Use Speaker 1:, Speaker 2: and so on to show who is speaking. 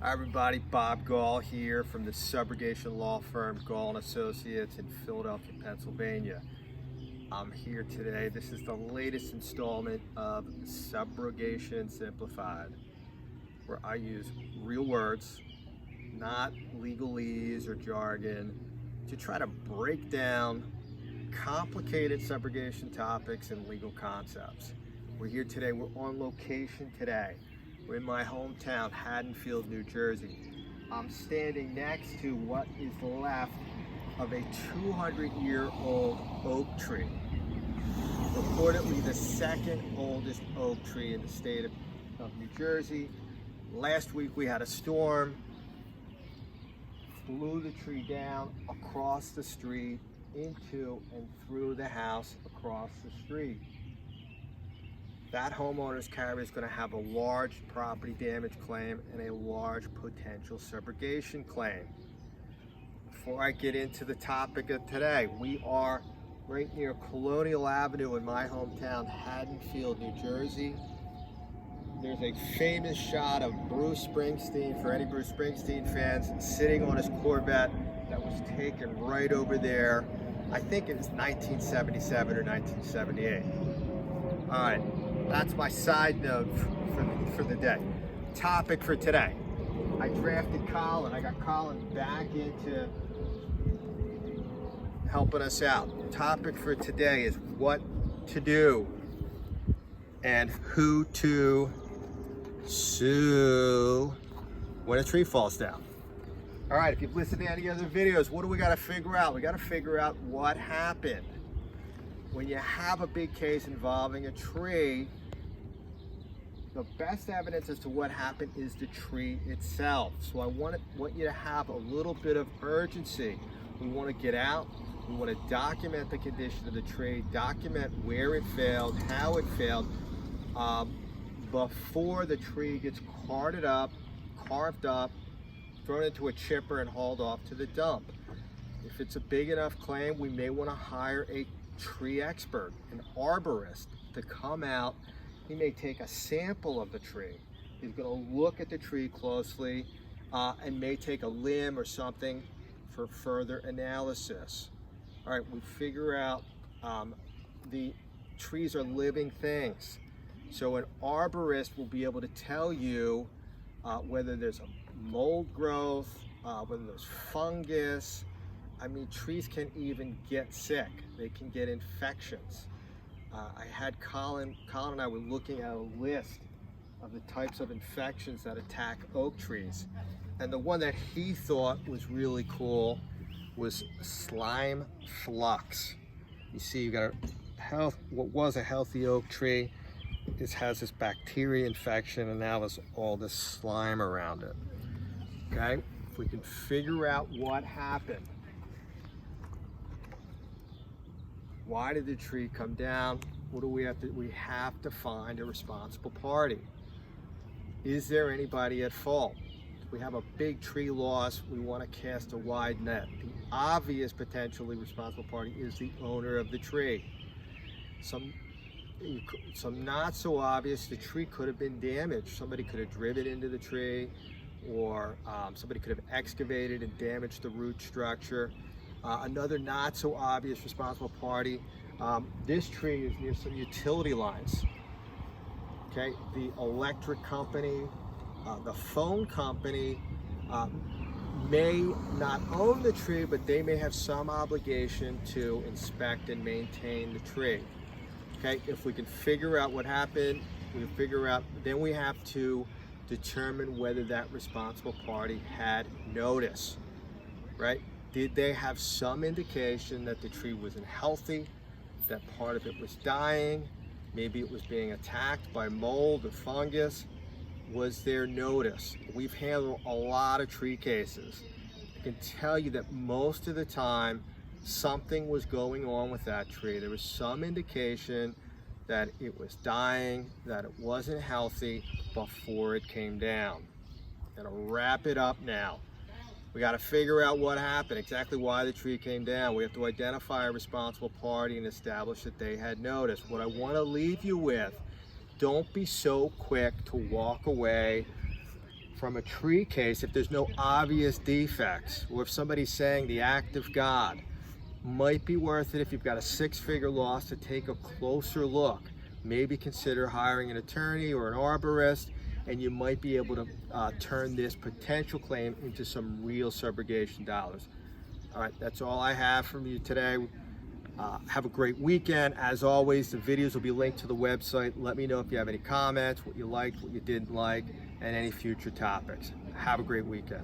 Speaker 1: Hi everybody, Bob Gall here from the Subrogation law firm Gall & Associates in Philadelphia, Pennsylvania. I'm here today. This is the latest installment of Subrogation Simplified, where I use real words, not legalese or jargon, to try to break down complicated subrogation topics and legal concepts. We're here today. We're on location today. We're in my hometown, Haddonfield, New Jersey. I'm standing next to what is left of a 200-year-old oak tree. Reportedly the second oldest oak tree in the state of New Jersey. Last week we had a storm, blew the tree down across the street, into and through the house across the street. That homeowner's carrier is going to have a large property damage claim and a large potential subrogation claim. Before I get into the topic of today, we are right near Colonial Avenue in my hometown, Haddonfield, New Jersey. There's a famous shot of Bruce Springsteen, for any Bruce Springsteen fans, sitting on his Corvette that was taken right over there. I think it was 1977 or 1978. All right. That's my side note for the day. Topic for today. I drafted Colin. I got Colin back into helping us out. Topic for today is what to do and who to sue when a tree falls down. All right, if you've listened to any other videos, what do we got to figure out? We got to figure out what happened. When you have a big case involving a tree, the best evidence as to what happened is the tree itself. So I want you to have a little bit of urgency. We want to get out. We want to document the condition of the tree, document where it failed, how it failed, before the tree gets carved up, thrown into a chipper and hauled off to the dump. If it's a big enough claim, we may want to hire a tree expert, an arborist, to come out. He may take a sample of the tree. He's going to look at the tree closely and may take a limb or something for further analysis. All right, we figure out the trees are living things. So an arborist will be able to tell you whether there's a mold growth, whether there's fungus. I mean, trees can even get sick. They can get infections. I had Colin and I were looking at a list of the types of infections that attack oak trees. And the one that he thought was really cool was slime flux. You see, you got what was a healthy oak tree. This has this bacteria infection, and now there's all this slime around it. Okay, if we can figure out what happened. Why did the tree come down? What do we have to? We have to find a responsible party. Is there anybody at fault? If we have a big tree loss, we want to cast a wide net. The obvious potentially responsible party is the owner of the tree. Some not so obvious. The tree could have been damaged. Somebody could have driven into the tree, or somebody could have excavated and damaged the root structure. Another not so obvious responsible party, this tree is near some utility lines. Okay, the electric company, the phone company may not own the tree, but they may have some obligation to inspect and maintain the tree. Okay, if we can figure out what happened, then we have to determine whether that responsible party had notice, right? Did they have some indication that the tree wasn't healthy, that part of it was dying, maybe it was being attacked by mold or fungus? Was there notice? We've handled a lot of tree cases. I can tell you that most of the time, something was going on with that tree. There was some indication that it was dying, that it wasn't healthy before it came down. Gonna wrap it up now. We got to figure out what happened, exactly why the tree came down. We have to identify a responsible party and establish that they had notice. What I want to leave you with, don't be so quick to walk away from a tree case, if there's no obvious defects, or if somebody's saying the act of God, might be worth it if you've got a 6-figure loss to take a closer look. Maybe consider hiring an attorney or an arborist, and you might be able to turn this potential claim into some real subrogation dollars. All right, that's all I have from you today. Have a great weekend. As always, the videos will be linked to the website. Let me know if you have any comments, what you liked, what you didn't like, and any future topics. Have a great weekend.